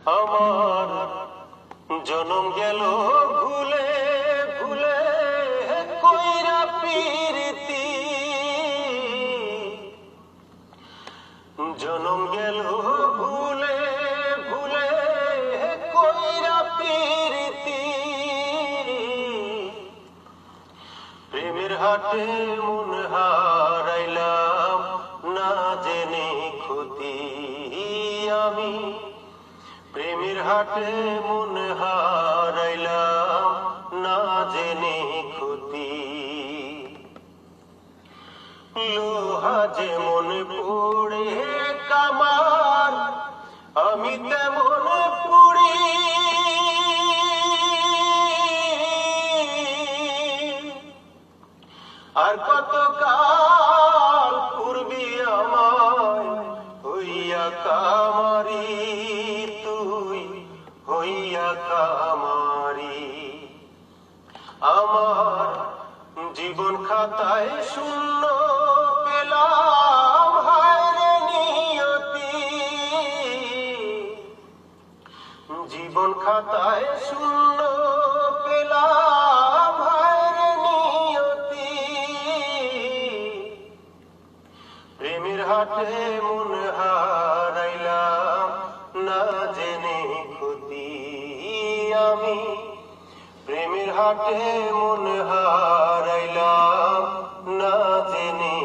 আমার জনম গেল ভুলে ভুলে কইরা প্রীতি, জনম গেল ভুলে ভুলে কইরা প্রীতি। প্রেমের হাটে মন হারাইলাম না জেনে ক্ষতি আমি, প্রেমের হাটে মন হারাইলাম না জেনে ক্ষতি। লোহা যেমন পড়ে কামার আমি তেমন পুড়ি, আর কত কাল পূর্বি আমায় হইয়া কামারি, তুই হইয়া কামারি। আমার জীবন খাতায় শূন্য পেলাম হায়রে নিয়তি, জীবন খাতায় শূন্য পেলাম হায়রে নিয়তি। প্রেমের হাটে মন হারাইলাম না জেনে ক্ষতি আমি, প্রেমের হাটে মন হারাইলাম না জেনে